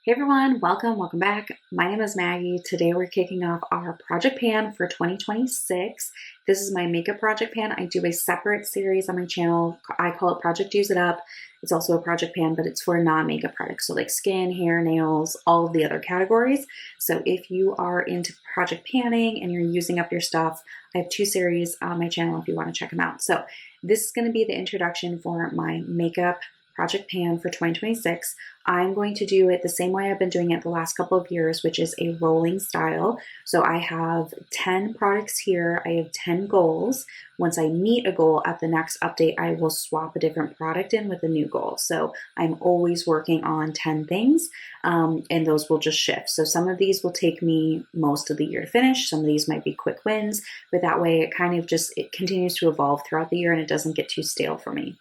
Hey everyone, welcome back. My name is Maggie. Today we're kicking off our project pan for 2026. This is my makeup project pan. I do a separate series on my channel. I call it Project Use It Up. It's also a project pan, but it's for non-makeup products. So like skin, hair, nails, all of the other categories. So if you are into project panning and you're using up your stuff, I have two series on my channel if you want to check them out. So this is going to be the introduction for my makeup project pan for 2026. I'm going to do it the same way I've been doing it the last couple of years, which is a rolling style. So I have 10 products here. I have 10 goals. Once I meet a goal at the next update, I will swap a different product in with a new goal. So I'm always working on 10 things, and those will just shift. So some of these will take me most of the year to finish. Some of these might be quick wins, but that way it kind of it continues to evolve throughout the year and it doesn't get too stale for me.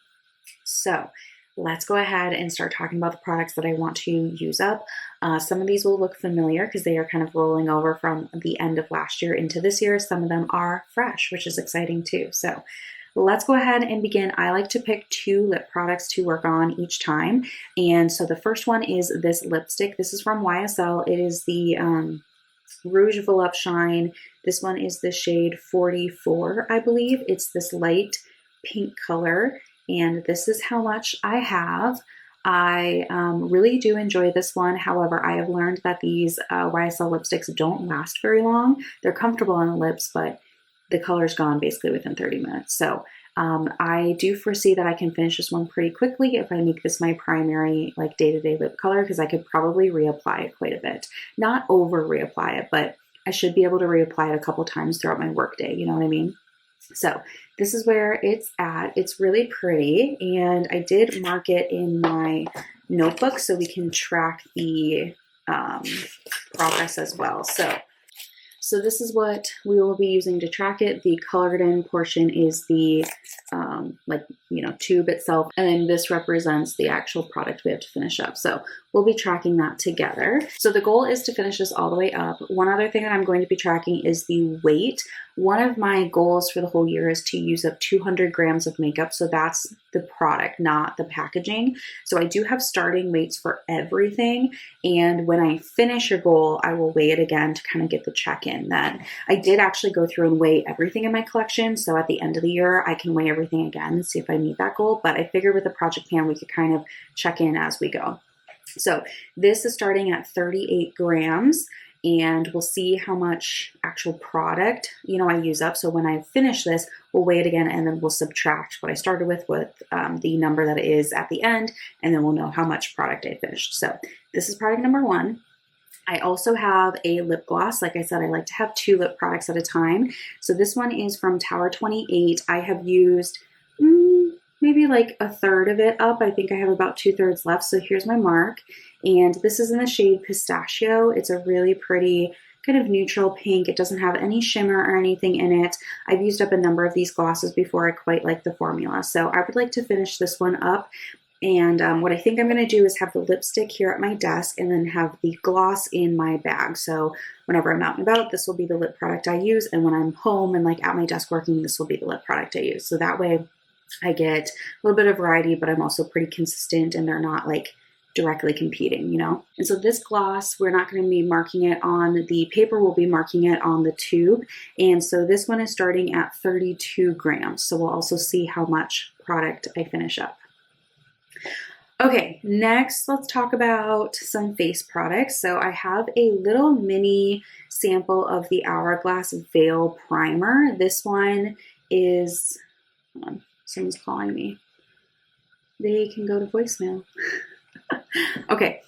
So let's go ahead and start talking about the products that I want to use up. Some of these will look familiar because they are kind of rolling over from the end of last year into this year. Some of them are fresh, which is exciting too. So let's go ahead and begin. I like to pick 2 lip products to work on each time. And so the first one is this lipstick. This is from YSL. It is the Rouge Volupte Shine. This one is the shade 44, I believe. It's this light pink color. And this is how much I have. I really do enjoy this one. However, I have learned that these YSL lipsticks don't last very long. They're comfortable on the lips, but the color's gone basically within 30 minutes. So I do foresee that I can finish this one pretty quickly if I make this my primary like day-to-day lip color, because I could probably reapply it quite a bit. Not over reapply it, but I should be able to reapply it a couple times throughout my workday. You know what I mean? So this is where it's at. It's really pretty, and I did mark it in my notebook so we can track the progress as well. So this is what we will be using to track it. The colored in portion is the tube itself, and then this represents the actual product we have to finish up. So we'll be tracking that together. So the goal is to finish this all the way up. One other thing that I'm going to be tracking is the weight. One of my goals for the whole year is to use up 200 grams of makeup. So that's the product, not the packaging. So I do have starting weights for everything. And when I finish a goal, I will weigh it again to kind of get the check-in. Then I did actually go through and weigh everything in my collection. So at the end of the year, I can weigh everything again and see if I meet that goal. But I figured with the project pan, we could kind of check in as we go. So this is starting at 38 grams. And we'll see how much actual product, I use up. So when I finish this, we'll weigh it again, and then we'll subtract what I started with the number that it is at the end, and then we'll know how much product I finished. So this is product number 1. I also have a lip gloss. Like I said, I like to have 2 lip products at a time. So this one is from Tower 28. I have used maybe like a third of it up. I think I have about 2/3 left. So here's my mark. And this is in the shade Pistachio. It's a really pretty kind of neutral pink. It doesn't have any shimmer or anything in it. I've used up a number of these glosses before. I quite like the formula. So I would like to finish this one up. And what I think I'm going to do is have the lipstick here at my desk and then have the gloss in my bag. So whenever I'm out and about, this will be the lip product I use. And when I'm home and like at my desk working, this will be the lip product I use. So that way I get a little bit of variety, but I'm also pretty consistent and they're not like directly competing, And so this gloss, we're not going to be marking it on the paper, we'll be marking it on the tube. And so this one is starting at 32 grams. So we'll also see how much product I finish up. Okay, next let's talk about some face products. So I have a little mini sample of the Hourglass Veil Primer. This one is, hold on, someone's calling me. They can go to voicemail. Okay,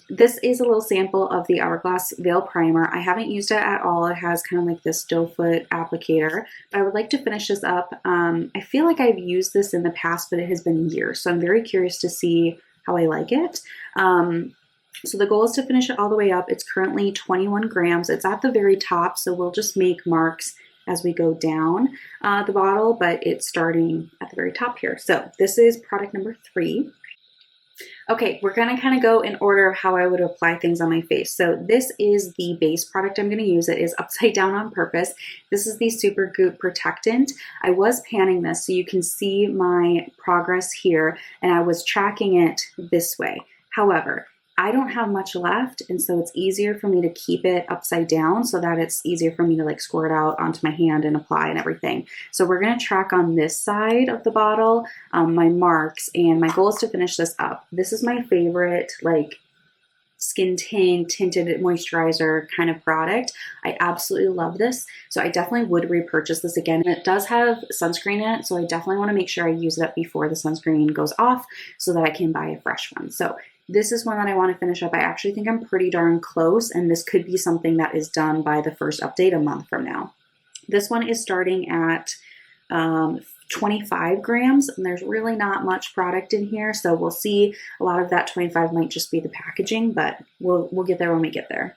this is a little sample of the Hourglass Veil Primer. I haven't used it at all. It has kind of like this doe foot applicator, but I would like to finish this up. I feel like I've used this in the past, but it has been years, so I'm very curious to see how I like it. So the goal is to finish it all the way up. It's currently 21 grams. It's at the very top, so we'll just make marks as we go down the bottle, but it's starting at the very top here. So this is product number 3. Okay, we're going to kind of go in order of how I would apply things on my face. So this is the base product I'm going to use. It is upside down on purpose. This is the Super Goop Protectant. I was panning this so you can see my progress here, and I was tracking it this way. However, I don't have much left, and so it's easier for me to keep it upside down so that it's easier for me to like squirt out onto my hand and apply and everything. So we're going to track on this side of the bottle my marks, and my goal is to finish this up. This is my favorite like skin tint tinted moisturizer kind of product. I absolutely love this, so I definitely would repurchase this again. It does have sunscreen in it, so I definitely want to make sure I use it up before the sunscreen goes off so that I can buy a fresh one. So this is one that I want to finish up. I actually think I'm pretty darn close, and this could be something that is done by the first update a month from now. This one is starting at 25 grams, and there's really not much product in here, so we'll see. A lot of that 25 might just be the packaging, but we'll get there when we get there.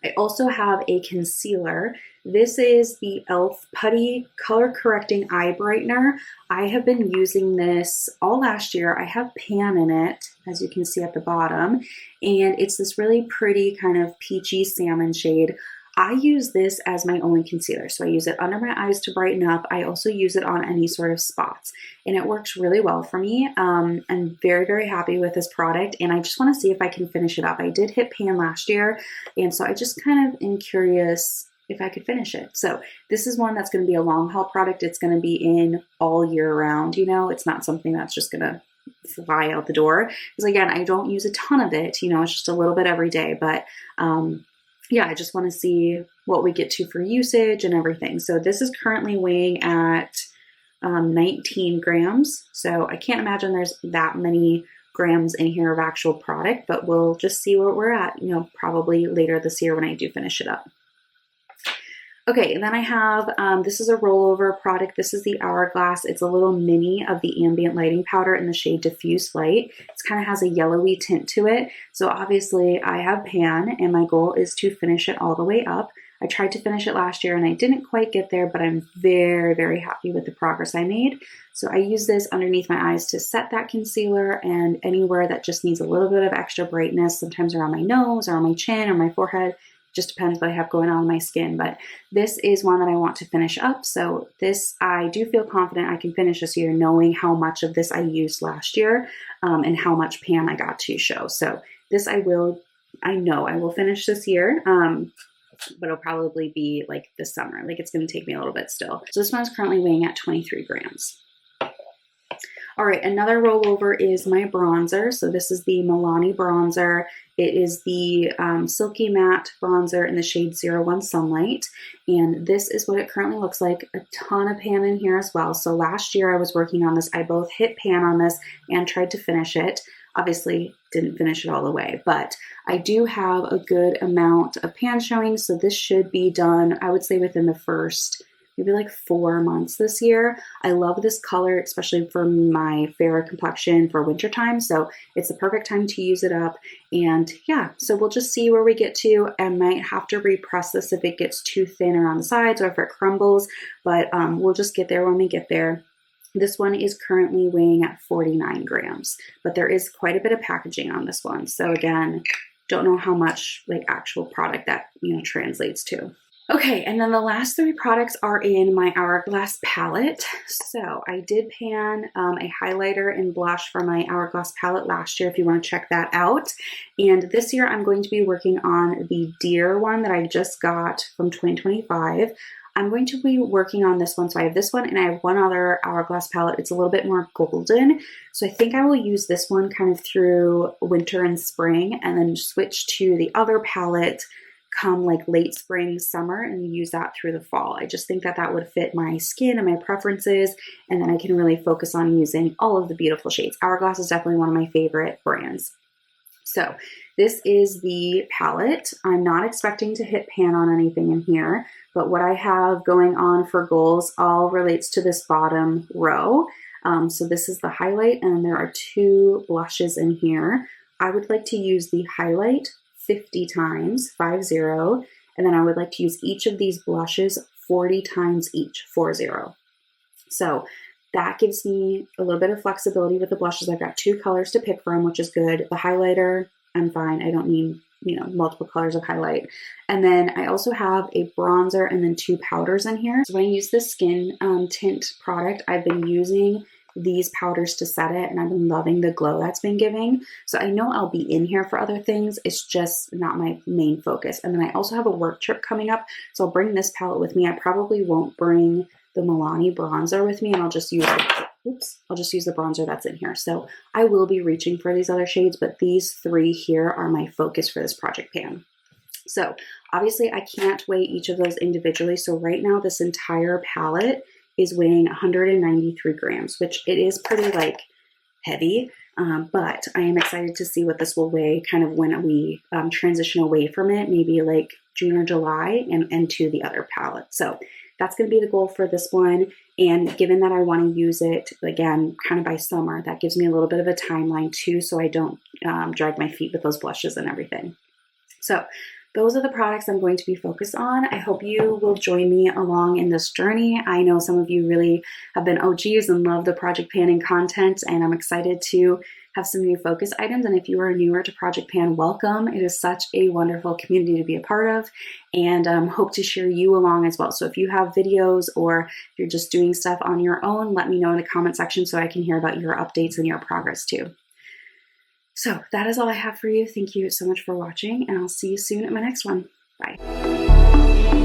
I also have a concealer. This is the e.l.f. Putty Color Correcting Eye Brightener. I have been using this all last year. I have pan in it, as you can see at the bottom, and it's this really pretty kind of peachy salmon shade. I use this as my only concealer, so I use it under my eyes to brighten up. I also use it on any sort of spots, and it works really well for me. I'm very, very happy with this product, and I just want to see if I can finish it up. I did hit pan last year, and so I just kind of am curious if I could finish it. So this is one that's going to be a long haul product. It's going to be in all year round, you know. It's not something that's just going to fly out the door, because again, I don't use a ton of it, you know, it's just a little bit every day, but yeah, I just want to see what we get to for usage and everything. So this is currently weighing at 19 grams. So I can't imagine there's that many grams in here of actual product, but we'll just see where we're at, you know, probably later this year when I do finish it up. Okay, and then I have, this is a rollover product. This is the Hourglass. It's a little mini of the ambient lighting powder in the shade Diffuse Light. It kind of has a yellowy tint to it. So obviously I have pan, and my goal is to finish it all the way up. I tried to finish it last year and I didn't quite get there, but I'm very, very happy with the progress I made. So I use this underneath my eyes to set that concealer, and anywhere that just needs a little bit of extra brightness, sometimes around my nose or on my chin or my forehead. Just depends what I have going on my skin, but this is one that I want to finish up. So this, I do feel confident I can finish this year, knowing how much of this I used last year and how much pan I got to show. So this I know I will finish this year, but it'll probably be like this summer. Like, it's going to take me a little bit still. So this one is currently weighing at 23 grams. All right, another rollover is my bronzer. So this is the Milani bronzer. It is the Silky Matte bronzer in the shade 01 Sunlight. And this is what it currently looks like. A ton of pan in here as well. So last year I was working on this. I both hit pan on this and tried to finish it. Obviously didn't finish it all the way, but I do have a good amount of pan showing. So this should be done, I would say, within the first maybe like 4 months this year. I love this color, especially for my fair complexion for wintertime. So it's the perfect time to use it up. And yeah, so we'll just see where we get to. I might have to repress this if it gets too thin around the sides or if it crumbles, but we'll just get there when we get there. This one is currently weighing at 49 grams, but there is quite a bit of packaging on this one. So again, don't know how much like actual product that, you know, translates to. Okay, and then the last 3 products are in my Hourglass palette. So I did pan a highlighter and blush for my Hourglass palette last year, if you want to check that out. And this year I'm going to be working on the Deer one that I just got from 2025. I'm going to be working on this one. So I have this one and I have one other Hourglass palette. It's a little bit more golden. So I think I will use this one kind of through winter and spring, and then switch to the other palette come like late spring, summer, and use that through the fall. I just think that that would fit my skin and my preferences, and then I can really focus on using all of the beautiful shades. Hourglass is definitely one of my favorite brands. So this is the palette. I'm not expecting to hit pan on anything in here, but what I have going on for goals all relates to this bottom row. So this is the highlight, and there are 2 blushes in here. I would like to use the highlight 50 times, 50, and then I would like to use each of these blushes 40 times each, 40. So that gives me a little bit of flexibility with the blushes. I've got 2 colors to pick from, which is good. The highlighter, I'm fine. I don't need, you know, multiple colors of highlight. And then I also have a bronzer and then 2 powders in here. So when I use this skin tint product, I've been using these powders to set it, and I've been loving the glow that's been giving. So I know I'll be in here for other things. It's just not my main focus. And then I also have a work trip coming up, so I'll bring this palette with me. I probably won't bring the Milani bronzer with me, and I'll just use the bronzer that's in here. So I will be reaching for these other shades, but these three here are my focus for this project pan. So obviously I can't weigh each of those individually. So right now this entire palette is weighing 193 grams, which it is pretty like heavy, but I am excited to see what this will weigh kind of when we transition away from it, maybe like June or July, and to the other palette. So that's going to be the goal for this one. And given that I want to use it again kind of by summer, that gives me a little bit of a timeline too, so I don't drag my feet with those blushes and everything. So those are the products I'm going to be focused on. I hope you will join me along in this journey. I know some of you really have been OGs and love the project panning content, and I'm excited to have some new focus items. And if you are newer to Project Pan, welcome. It is such a wonderful community to be a part of, and hope to share you along as well. So if you have videos or if you're just doing stuff on your own, let me know in the comment section so I can hear about your updates and your progress too. So that is all I have for you. Thank you so much for watching, and I'll see you soon at my next one. Bye.